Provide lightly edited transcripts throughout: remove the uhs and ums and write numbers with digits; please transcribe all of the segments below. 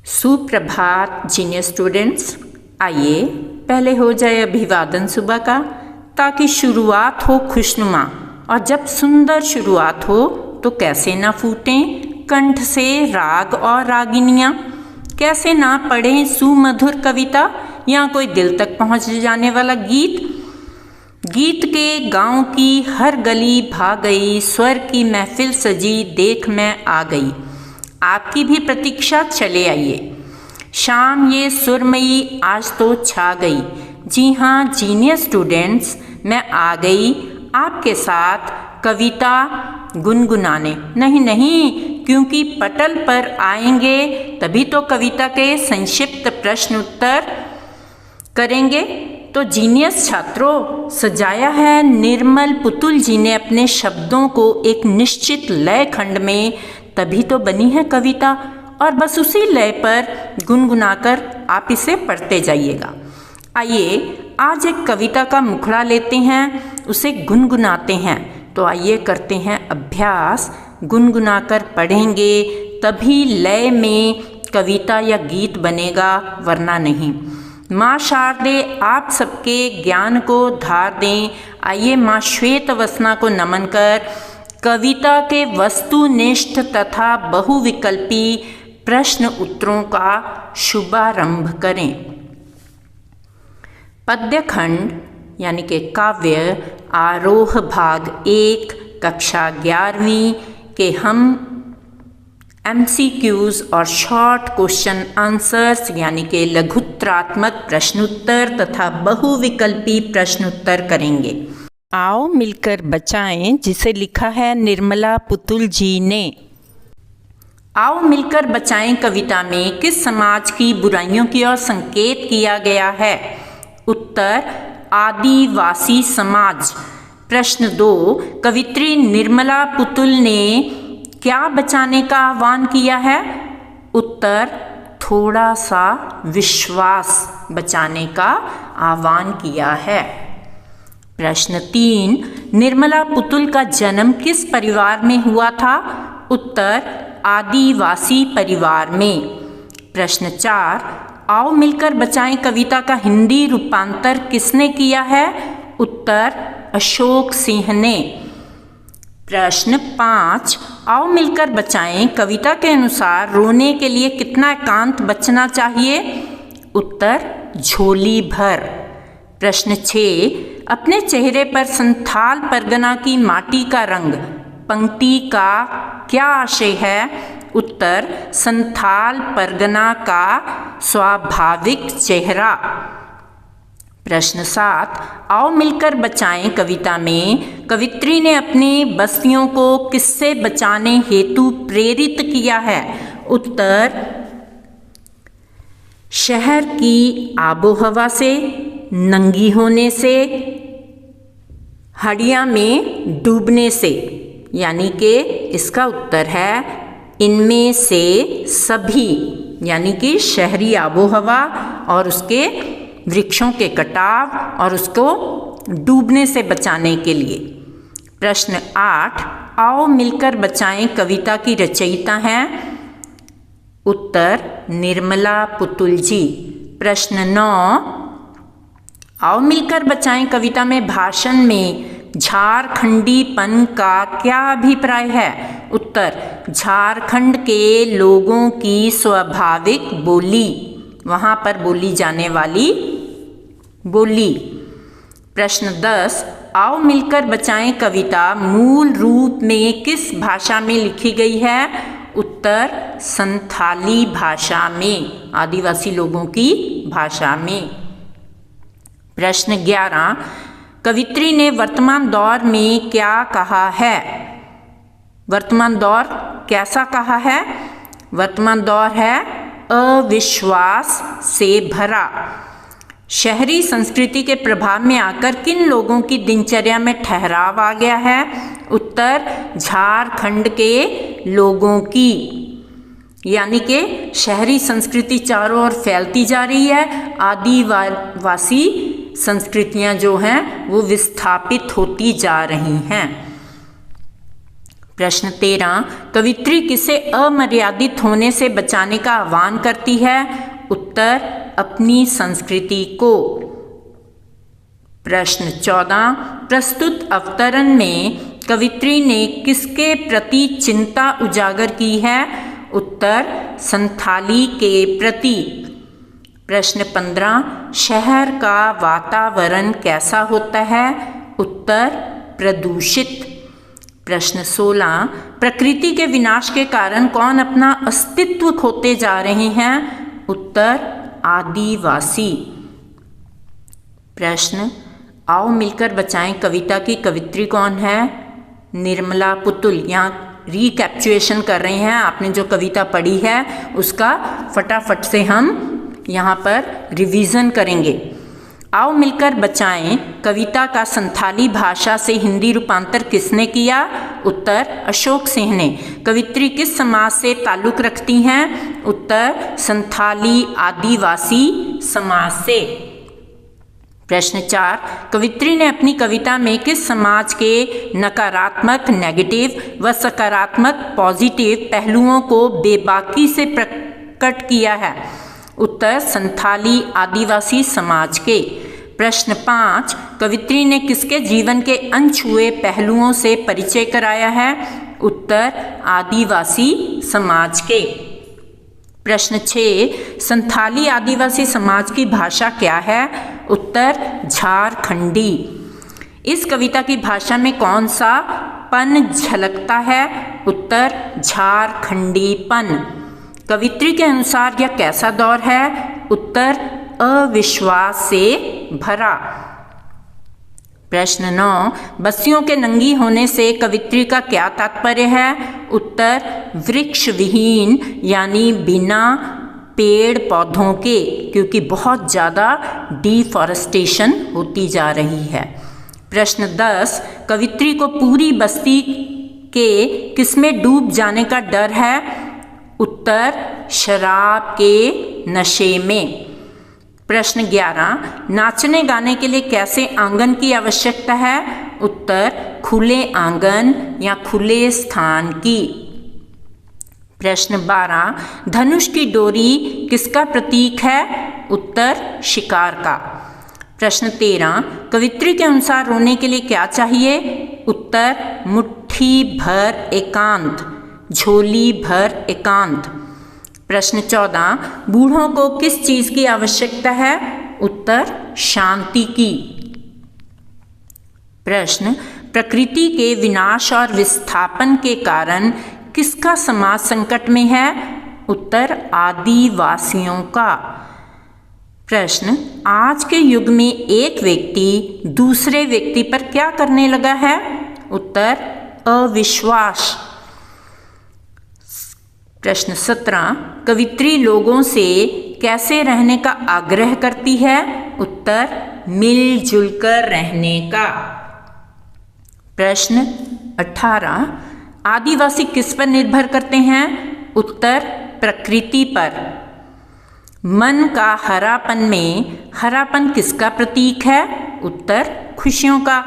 सुप्रभात जीनियर स्टूडेंट्स। आइए पहले हो जाए अभिवादन सुबह का, ताकि शुरुआत हो खुशनुमा। और जब सुंदर शुरुआत हो तो कैसे ना फूटें कंठ से राग और रागिनियाँ, कैसे ना पढ़ें सुमधुर कविता या कोई दिल तक पहुँच जाने वाला गीत। गीत के गाँव की हर गली भा गई, स्वर की महफिल सजी देख मैं आ गई। आपकी भी प्रतीक्षा चले आइए। शाम ये सुरमई आज तो छा गई। जी हाँ जीनियर स्टूडेंट्स, मैं आ गई आपके साथ कविता गुनगुनाने। नहीं, क्योंकि पटल पर आएंगे तभी तो कविता के संक्षिप्त प्रश्न उत्तर करेंगे। तो जीनियस छात्रों, सजाया है निर्मल पुतुल जी ने अपने शब्दों को एक निश्चित लय खंड में, तभी तो बनी है कविता। और बस उसी लय पर गुनगुनाकर आप इसे पढ़ते जाइएगा। आइए आज एक कविता का मुखड़ा लेते हैं, उसे गुनगुनाते हैं। तो आइए करते हैं अभ्यास। गुनगुनाकर पढ़ेंगे तभी लय में कविता या गीत बनेगा, वरना नहीं। माँ शारदे आप सबके ज्ञान को धार दें। आइए माँ श्वेत वसना को नमन कर कविता के वस्तुनिष्ठ तथा बहुविकल्पी प्रश्न उत्तरों का शुभारंभ करें। पद्य खंड यानी कि काव्य आरोह भाग 1 कक्षा 11वीं के हम MCQs और शॉर्ट क्वेश्चन आंसर्स यानी कि लघुत्तरात्मक प्रश्नोत्तर तथा बहुविकल्पी प्रश्नोत्तर करेंगे। आओ मिलकर बचाएं, जिसे लिखा है निर्मला पुतुल जी ने। आओ मिलकर बचाएं कविता में किस समाज की बुराइयों की ओर संकेत किया गया है? उत्तर आदिवासी समाज। प्रश्न 2, कवित्री निर्मला पुतुल ने क्या बचाने का आह्वान किया है? उत्तर थोड़ा सा विश्वास बचाने का आह्वान किया है। प्रश्न 3, निर्मला पुतुल का जन्म किस परिवार में हुआ था? उत्तर आदिवासी परिवार में। प्रश्न 4, आओ मिलकर बचाएं कविता का हिंदी रूपांतर किसने किया है? उत्तर अशोक सिंह ने। प्रश्न 5, आओ मिलकर बचाएं कविता के अनुसार रोने के लिए कितना एकांत बचना चाहिए? उत्तर झोली भर। प्रश्न 6, अपने चेहरे पर संथाल परगना की माटी का रंग पंक्ति का क्या आशय है? उत्तर संथाल परगना का स्वाभाविक चेहरा। प्रश्न 7, आओ मिलकर बचाएं कविता में कवित्री ने अपनी बस्तियों को किससे बचाने हेतु प्रेरित किया है? उत्तर शहर की आबोहवा से, नंगी होने से, हड़िया में डूबने से। यानी कि इसका उत्तर है इनमें से सभी, यानी कि शहरी आबोहवा और उसके वृक्षों के कटाव और उसको डूबने से बचाने के लिए। प्रश्न 8, आओ मिलकर बचाएं कविता की रचयिता हैं? उत्तर निर्मला पुतुल जी। प्रश्न 9, आओ मिलकर बचाएं कविता में भाषण में झारखंडीपन का क्या अभिप्राय है? उत्तर झारखंड के लोगों की स्वाभाविक बोली, वहाँ पर बोली जाने वाली बोली। प्रश्न 10, आओ मिलकर बचाएं कविता मूल रूप में किस भाषा में लिखी गई है? उत्तर संथाली भाषा में, आदिवासी लोगों की भाषा में। प्रश्न 11, कवित्री ने वर्तमान दौर में क्या कहा है? वर्तमान दौर कैसा कहा है? वर्तमान दौर है अविश्वास से भरा। शहरी संस्कृति के प्रभाव में आकर किन लोगों की दिनचर्या में ठहराव आ गया है? उत्तर झारखंड के लोगों की। यानी कि शहरी संस्कृति चारों ओर फैलती जा रही है, आदिवासी संस्कृतियां जो हैं वो विस्थापित होती जा रही हैं। प्रश्न 13, कवित्री किसे अमर्यादित होने से बचाने का आह्वान करती है? उत्तर, अपनी संस्कृति को। प्रश्न 14, प्रस्तुत अवतरण में कवित्री ने किसके प्रति चिंता उजागर की है? उत्तर, संथाली के प्रति। प्रश्न 15, शहर का वातावरण कैसा होता है? उत्तर, प्रदूषित। प्रश्न 16, प्रकृति के विनाश के कारण कौन अपना अस्तित्व खोते जा रहे हैं? उत्तर, आदिवासी। प्रश्न, आओ मिलकर बचाएं कविता की कवित्री कौन है? निर्मला पुतुल। यहाँ रिकैप्चुएशन कर रहे हैं, आपने जो कविता पढ़ी है उसका फटाफट से हम यहाँ पर रिवीजन करेंगे। आओ मिलकर बचाएं कविता का संथाली भाषा से हिंदी रूपांतर किसने किया? उत्तर, अशोक सिंह ने। कवित्री किस समाज से ताल्लुक़ रखती हैं? उत्तर, संथाली आदिवासी समाज से। प्रश्न 4, कवित्री ने अपनी कविता में किस समाज के नकारात्मक नेगेटिव व सकारात्मक पॉजिटिव पहलुओं को बेबाकी से प्रकट किया है? उत्तर, संथाली आदिवासी समाज के। प्रश्न 5, कवित्री ने किसके जीवन के अनछुए पहलुओं से परिचय कराया है? उत्तर, आदिवासी समाज के। प्रश्न 6, संथाली आदिवासी समाज की भाषा क्या है? उत्तर, झारखंडी। इस कविता की भाषा में कौन सा पन झलकता है? उत्तर, झारखंडीपन। कवित्री के अनुसार यह कैसा दौर है? उत्तर, अविश्वास से भरा। प्रश्न 9, बस्तियों के नंगी होने से कवित्री का क्या तात्पर्य है? उत्तर, वृक्ष विहीन यानी बिना पेड़ पौधों के, क्योंकि बहुत ज़्यादा डिफॉरेस्टेशन होती जा रही है। प्रश्न 10, कवित्री को पूरी बस्ती के किसमें डूब जाने का डर है? उत्तर, शराब के नशे में। प्रश्न 11, नाचने गाने के लिए कैसे आंगन की आवश्यकता है? उत्तर, खुले आंगन या खुले स्थान की। प्रश्न 12, धनुष की डोरी किसका प्रतीक है? उत्तर, शिकार का। प्रश्न 13, कवित्री के अनुसार रोने के लिए क्या चाहिए? उत्तर, मुट्ठी भर एकांत, झोली भर एकांत। प्रश्न 14, बूढ़ों को किस चीज की आवश्यकता है? उत्तर, शांति की। प्रश्न, प्रकृति के विनाश और विस्थापन के कारण किसका समाज संकट में है? उत्तर, आदिवासियों का। प्रश्न, आज के युग में एक व्यक्ति दूसरे व्यक्ति पर क्या करने लगा है? उत्तर, अविश्वास। प्रश्न 17, कवित्री लोगों से कैसे रहने का आग्रह करती है? उत्तर, मिलजुल कर रहने का। प्रश्न 18, आदिवासी किस पर निर्भर करते हैं? उत्तर, प्रकृति पर। मन का हरापन में हरापन किसका प्रतीक है? उत्तर, खुशियों का।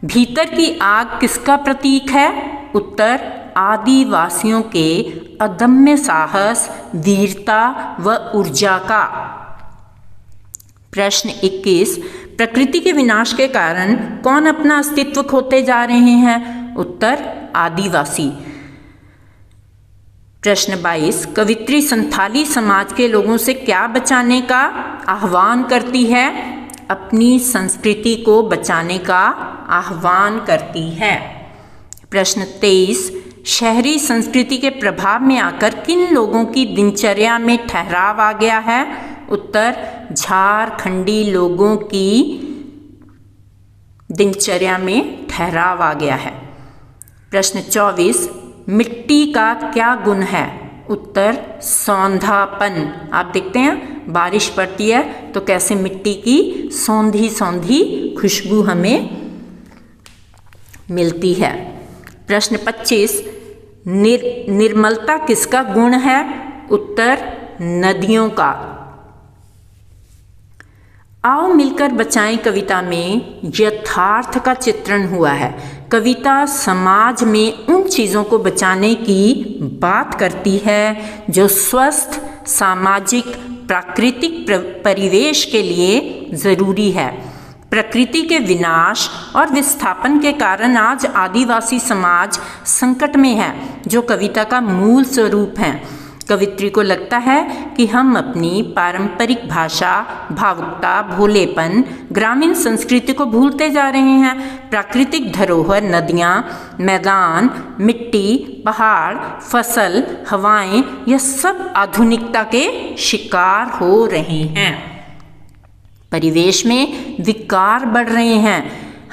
भीतर की आग किसका प्रतीक है? उत्तर, आदिवासियों के अदम्य साहस, वीरता व ऊर्जा का। प्रश्न 21, प्रकृति के विनाश के कारण कौन अपना अस्तित्व खोते जा रहे हैं? उत्तर, आदिवासी। प्रश्न 22, कवित्री संथाली समाज के लोगों से क्या बचाने का आह्वान करती है? अपनी संस्कृति को बचाने का आह्वान करती है। प्रश्न 23, शहरी संस्कृति के प्रभाव में आकर किन लोगों की दिनचर्या में ठहराव आ गया है? उत्तर, झारखंडी लोगों की दिनचर्या में ठहराव आ गया है। प्रश्न 24, मिट्टी का क्या गुण है? उत्तर, सौंधापन। आप देखते हैं बारिश पड़ती है तो कैसे मिट्टी की सौंधी सौंधी खुशबू हमें मिलती है। प्रश्न 25, निर्मलता किसका गुण है? उत्तर, नदियों का। आओ मिलकर बचाएं कविता में यथार्थ का चित्रण हुआ है। कविता समाज में उन चीज़ों को बचाने की बात करती है जो स्वस्थ सामाजिक प्राकृतिक परिवेश के लिए ज़रूरी है। प्रकृति के विनाश और विस्थापन के कारण आज आदिवासी समाज संकट में है, जो कविता का मूल स्वरूप है। कवित्री को लगता है कि हम अपनी पारंपरिक भाषा, भावुकता, भोलेपन, ग्रामीण संस्कृति को भूलते जा रहे हैं। प्राकृतिक धरोहर, नदियाँ, मैदान, मिट्टी, पहाड़, फसल, हवाएं, यह सब आधुनिकता के शिकार हो रहे हैं। परिवेश में विकार बढ़ रहे हैं।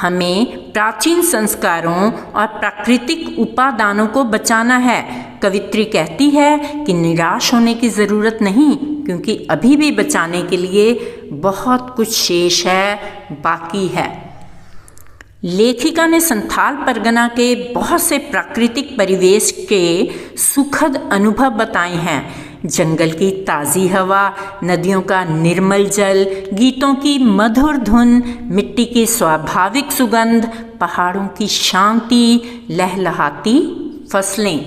हमें प्राचीन संस्कारों और प्राकृतिक उपादानों को बचाना है। कवित्री कहती है कि निराश होने की ज़रूरत नहीं, क्योंकि अभी भी बचाने के लिए बहुत कुछ शेष है, बाकी है। लेखिका ने संथाल परगना के बहुत से प्राकृतिक परिवेश के सुखद अनुभव बताए हैं। जंगल की ताज़ी हवा, नदियों का निर्मल जल, गीतों की मधुर धुन, मिट्टी की स्वाभाविक सुगंध, पहाड़ों की शांति, लहलहाती फसलें।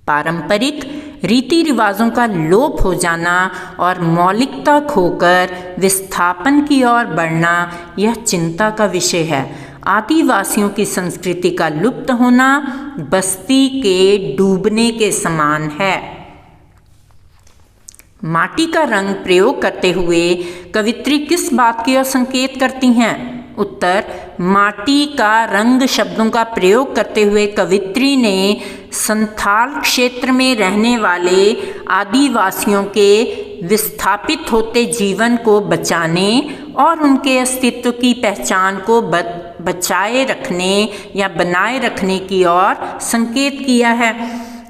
पारंपरिक रीति रिवाजों का लोप हो जाना और मौलिकता खोकर विस्थापन की ओर बढ़ना, यह चिंता का विषय है। आदिवासियों की संस्कृति का लुप्त होना बस्ती के डूबने के समान है। माटी का रंग प्रयोग करते हुए कवित्री किस बात की ओर संकेत करती हैं? उत्तर, माटी का रंग शब्दों का प्रयोग करते हुए कवित्री ने संथाल क्षेत्र में रहने वाले आदिवासियों के विस्थापित होते जीवन को बचाने और उनके अस्तित्व की पहचान को बचाए रखने या बनाए रखने की ओर संकेत किया है।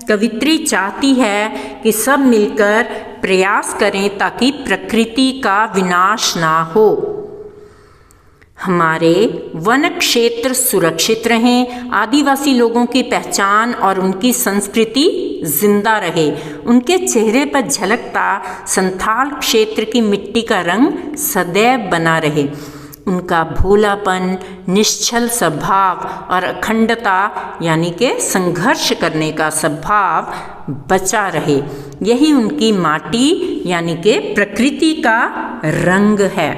कवित्री चाहती है कि सब मिलकर प्रयास करें ताकि प्रकृति का विनाश ना हो। हमारे वन क्षेत्र सुरक्षित रहें, आदिवासी लोगों की पहचान और उनकी संस्कृति जिंदा रहे। उनके चेहरे पर झलकता संथाल क्षेत्र की मिट्टी का रंग सदैव बना रहे। उनका भोलापन, निश्चल स्वभाव और अखंडता यानी कि संघर्ष करने का स्वभाव बचा रहे। यही उनकी माटी यानी कि प्रकृति का रंग है।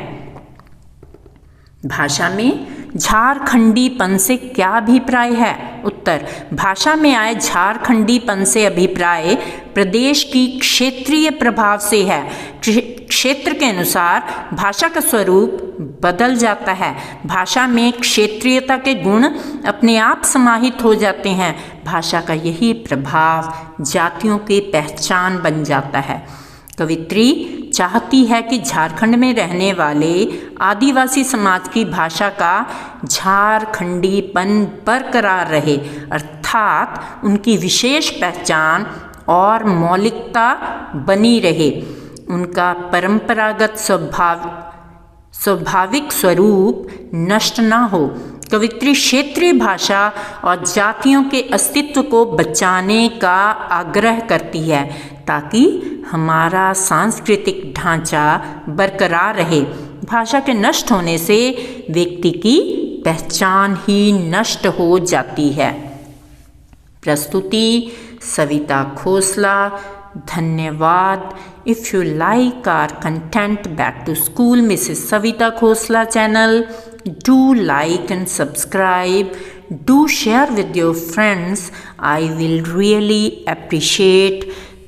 भाषा में झारखंडीपन से क्या अभिप्राय है? उत्तर, भाषा में आए झारखंडीपन से अभिप्राय प्रदेश की क्षेत्रीय प्रभाव से है। क्षेत्र के अनुसार भाषा का स्वरूप बदल जाता है। भाषा में क्षेत्रीयता के गुण अपने आप समाहित हो जाते हैं। भाषा का यही प्रभाव जातियों की पहचान बन जाता है। कवित्री चाहती है कि झारखंड में रहने वाले आदिवासी समाज की भाषा का झारखंडीपन बरकरार रहे, अर्थात उनकी विशेष पहचान और मौलिकता बनी रहे। उनका परंपरागत स्वाभाविक स्वरूप नष्ट न हो। कवित्री क्षेत्रीय भाषा और जातियों के अस्तित्व को बचाने का आग्रह करती है ताकि हमारा सांस्कृतिक ढांचा बरकरार रहे। भाषा के नष्ट होने से व्यक्ति की पहचान ही नष्ट हो जाती है। प्रस्तुति सविता खोसला। धन्यवाद। If you like our content Back to School Mrs. Savita Khosla channel, do like and subscribe. Do share with your friends. I will really appreciate.